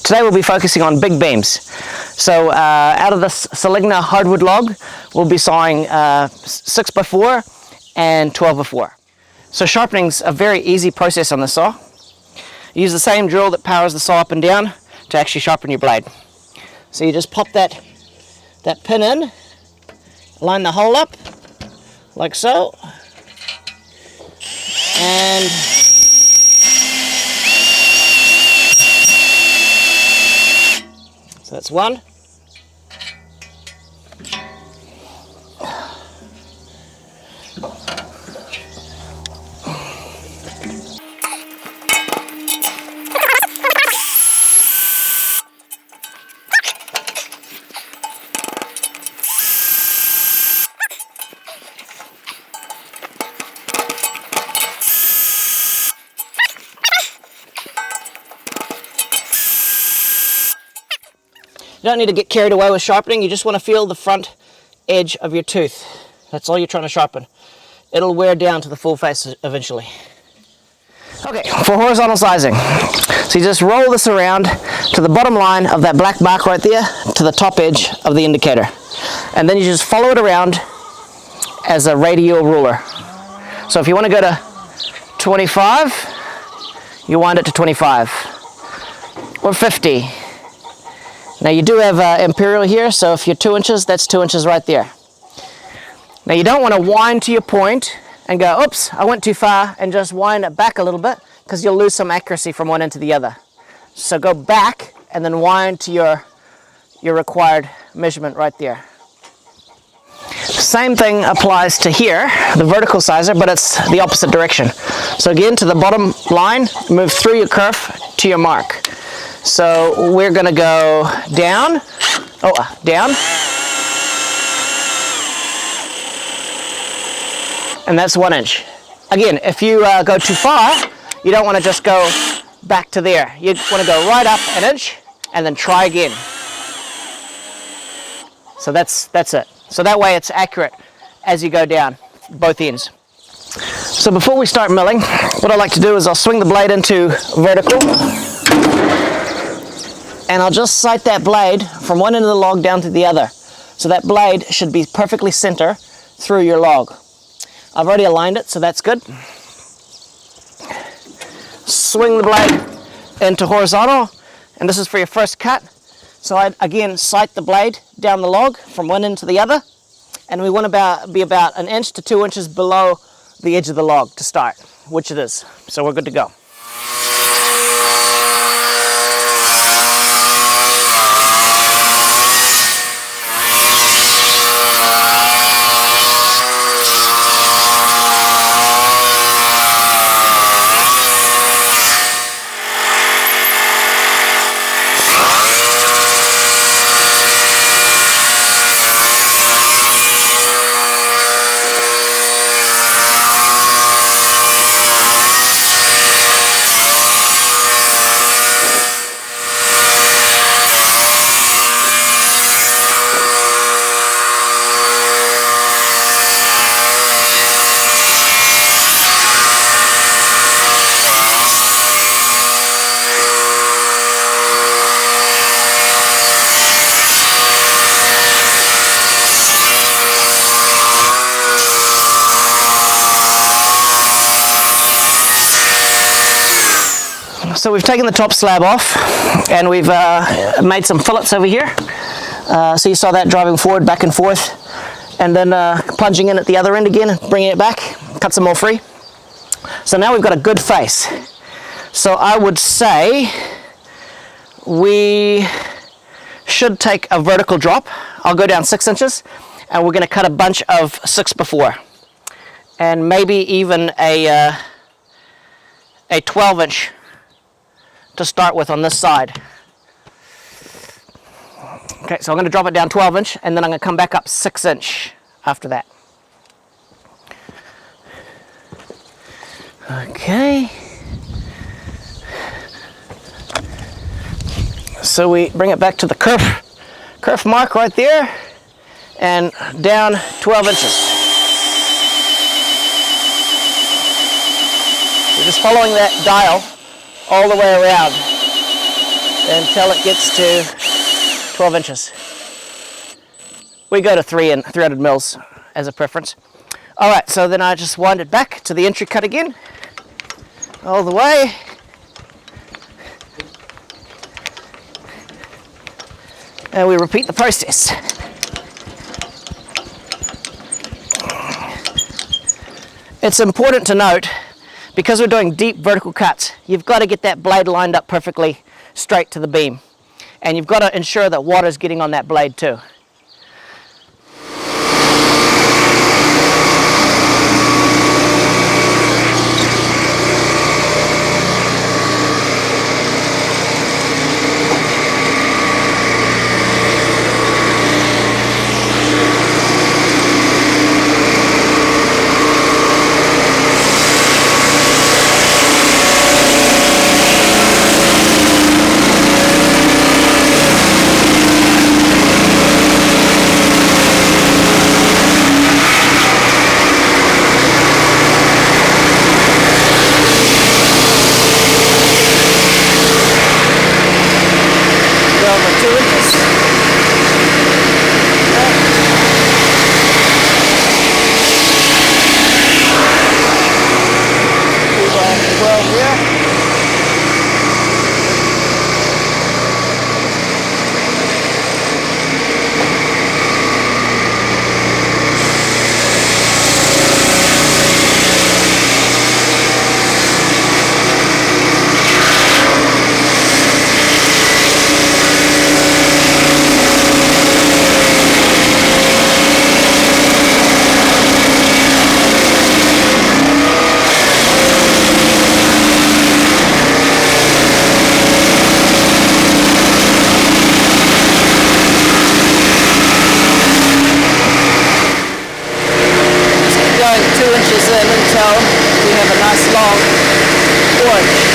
today we'll be focusing on big beams. So out of this Saligna hardwood log, we'll be sawing 6x4 and 12x4. So sharpening's a very easy process on the saw. You use the same drill that powers the saw up and down to actually sharpen your blade. So you just pop that pin in, line the hole up like so, and so that's one. You don't need to get carried away with sharpening. You just want to feel the front edge of your tooth. That's all you're trying to sharpen. It'll wear down to the full face eventually. Okay, for horizontal sizing. So you just roll this around to the bottom line of that black mark right there to the top edge of the indicator. And then you just follow it around as a radial ruler. So if you want to go to 25, you wind it to 25 or 50. Now you do have imperial here, so if you're 2 inches, that's 2 inches right there. Now you don't want to wind to your point and go, oops, I went too far, and just wind it back a little bit, because you'll lose some accuracy from one end to the other. So go back and then wind to your required measurement right there. Same thing applies to here, the vertical sizer, but it's the opposite direction. So again, to the bottom line, move through your curve to your mark. So we're going to go down, down, and that's 1 inch. Again, if you go too far, you don't want to just go back to there. You want to go right up 1 inch and then try again. So that's it. So that way it's accurate as you go down both ends. So before we start milling, what I like to do is I'll swing the blade into vertical, and I'll just sight that blade from one end of the log down to the other. So that blade should be perfectly center through your log. I've already aligned it, so that's good. Swing the blade into horizontal, and this is for your first cut. So I again sight the blade down the log from one end to the other, and we want to be about 1 inch to 2 inches below the edge of the log to start, which it is. So we're good to go. So we've taken the top slab off, and we've made some fillets over here. So you saw that driving forward, back and forth, and then plunging in at the other end again and bringing it back, cuts them all free. So now we've got a good face. So I would say we should take a vertical drop. I'll go down 6 inches, and we're going to cut a bunch of 6x4, and maybe even a 12-inch to start with on this side. Okay, so I'm going to drop it down 12 inch, and then I'm going to come back up 6 inch after that. Okay. So we bring it back to the curve mark right there, and down 12 inches. We're just following that dial all the way around. until it gets to 12 inches. We go to 300 mils as a preference. All right, so then I just wind it back to the entry cut again, all the way. And we repeat the process. It's important to note, because we're doing deep vertical cuts, you've got to get that blade lined up perfectly straight to the beam. And you've got to ensure that water's getting on that blade too. Until we have a nice long forge.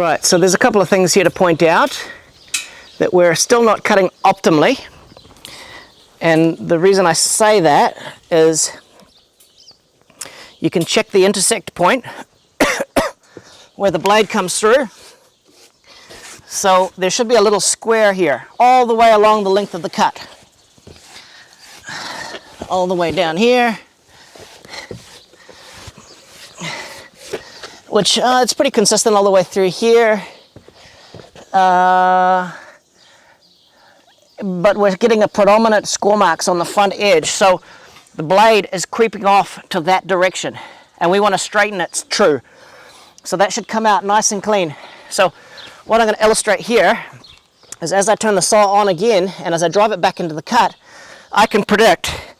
Alright, so there's a couple of things here to point out that we're still not cutting optimally. And the reason I say that is you can check the intersect point where the blade comes through. So there should be a little square here all the way along the length of the cut. All the way down here. Which it's pretty consistent all the way through here. But we're getting a predominant score marks on the front edge, so the blade is creeping off to that direction, and we want to straighten it true. So that should come out nice and clean. So what I'm going to illustrate here is as I turn the saw on again, and as I drive it back into the cut, I can predict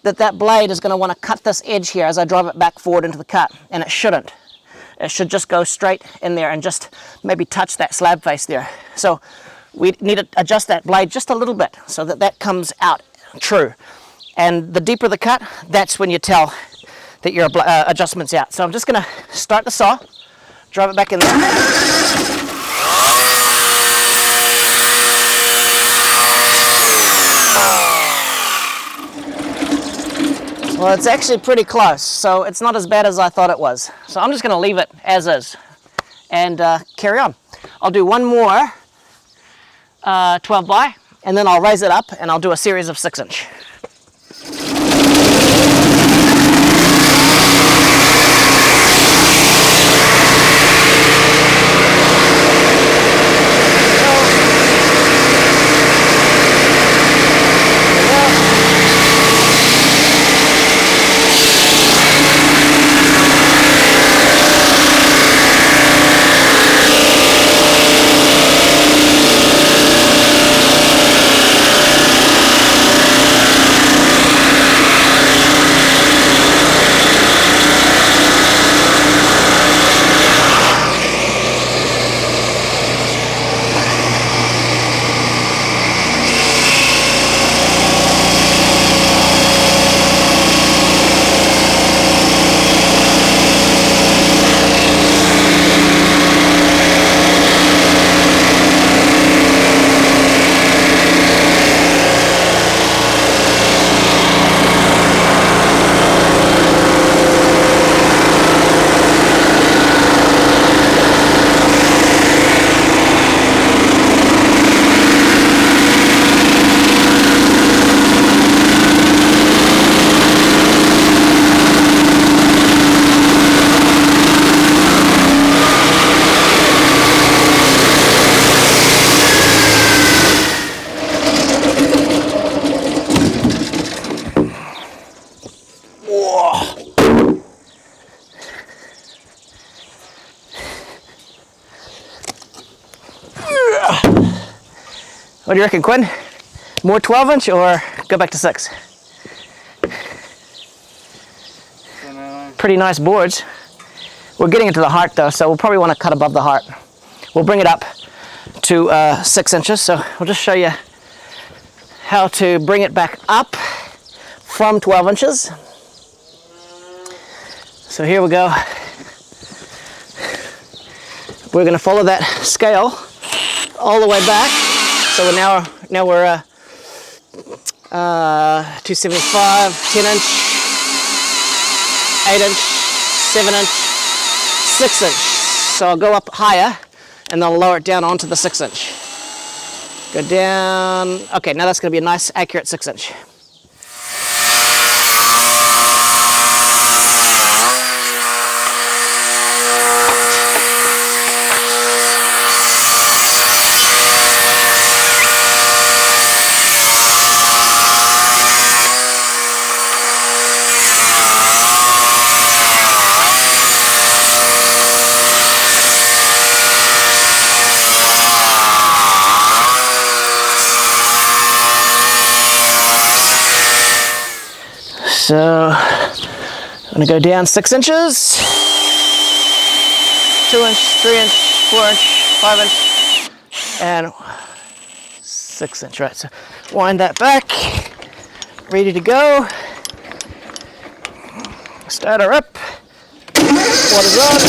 that that blade is going to want to cut this edge here as I drive it back forward into the cut, and it shouldn't. It should just go straight in there and just maybe touch that slab face there. So we need to adjust that blade just a little bit so that that comes out true. And the deeper the cut, that's when you tell that your adjustment's out. So I'm just going to start the saw, drive it back in there. Well, it's actually pretty close, so it's not as bad as I thought it was. So I'm just going to leave it as is and carry on. I'll do one more 12 by, and then I'll raise it up and I'll do a series of 6-inch. What do you reckon, Quinn? More 12-inch or go back to 6? Pretty nice boards. We're getting into the heart though, so we'll probably want to cut above the heart. We'll bring it up to 6 inches, so we'll just show you how to bring it back up from 12 inches. So here we go. We're going to follow that scale all the way back. So now we're 275, 10-inch, 8-inch, 7-inch, 6-inch. So I'll go up higher and then I'll lower it down onto the 6-inch. Go down. Okay, now that's going to be a nice, accurate 6-inch. So I'm going to go down 6 inches, 2-inch, 3-inch, 4-inch, 5-inch, and 6-inch, right? So wind that back, ready to go. Start her up, water's on.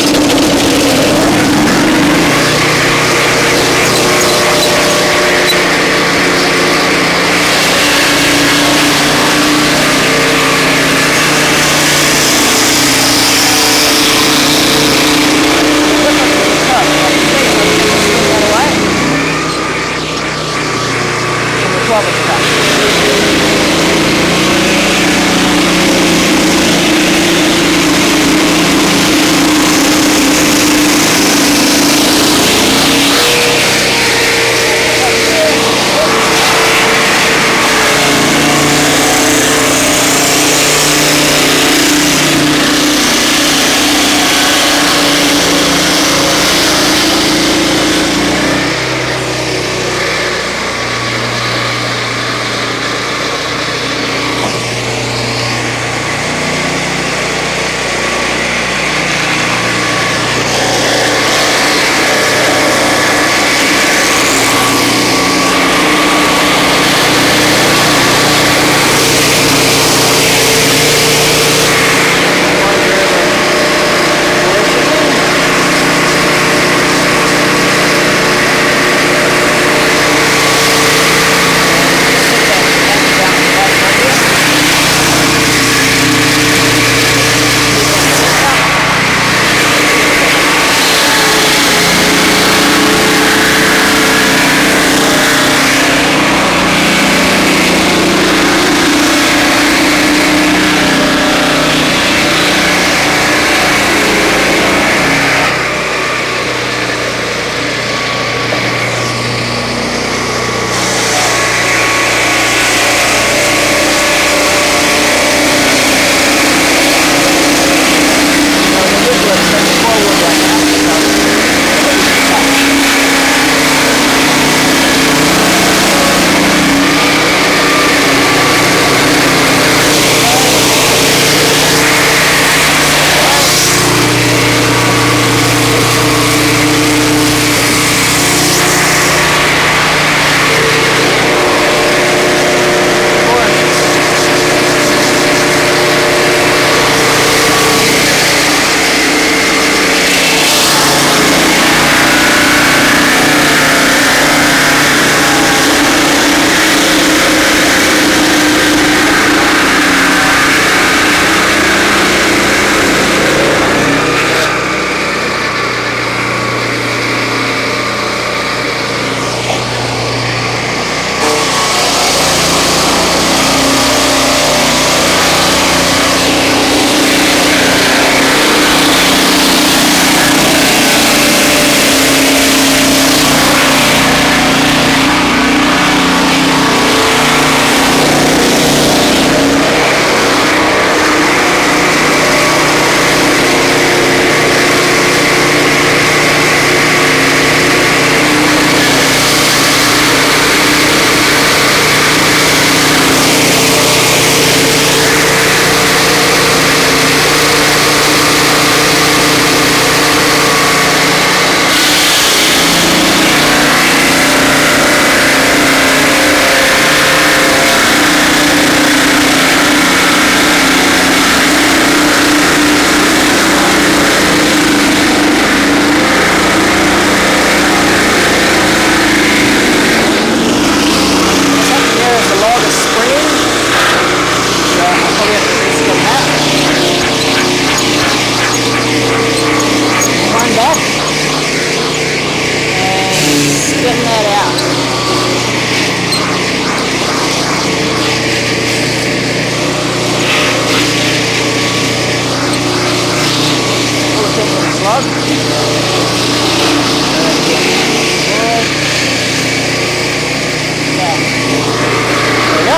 getting that out. Pull it into the slug. There we go.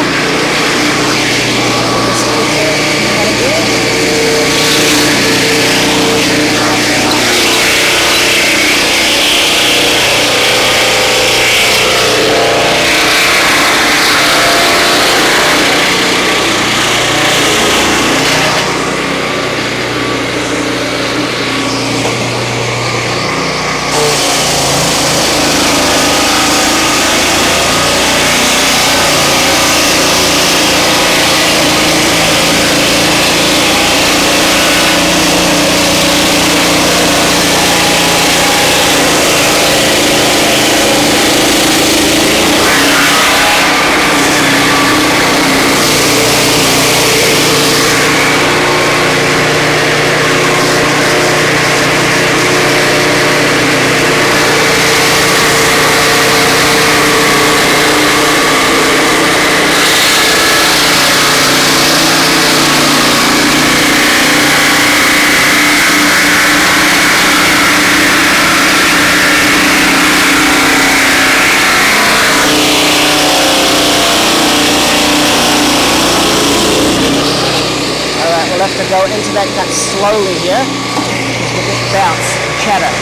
To go into that cut slowly here, just get this bounce, chatter,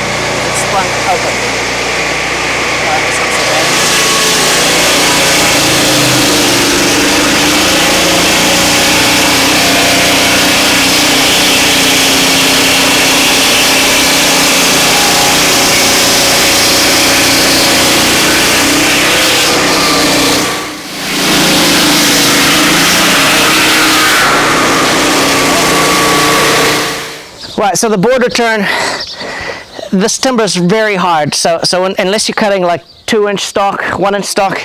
it's sprung open. Alright, that's not so bad. Right, so the board return, this timber is very hard, so unless you're cutting like 2-inch stock, 1-inch stock,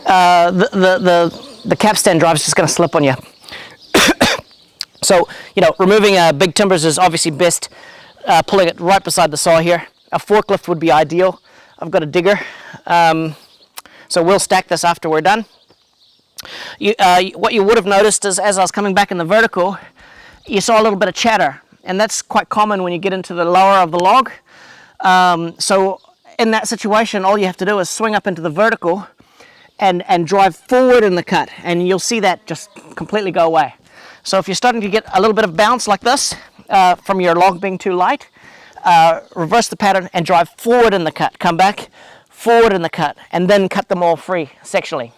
the capstan drive is just going to slip on you. So, you know, removing big timbers is obviously best, pulling it right beside the saw here. A forklift would be ideal. I've got a digger, so we'll stack this after we're done. What you would have noticed is as I was coming back in the vertical, you saw a little bit of chatter. And that's quite common when you get into the lower of the log. So in that situation, all you have to do is swing up into the vertical and drive forward in the cut, and you'll see that just completely go away. So if you're starting to get a little bit of bounce like this from your log being too light, reverse the pattern and drive forward in the cut. Come back, forward in the cut, and then cut them all free sectionally.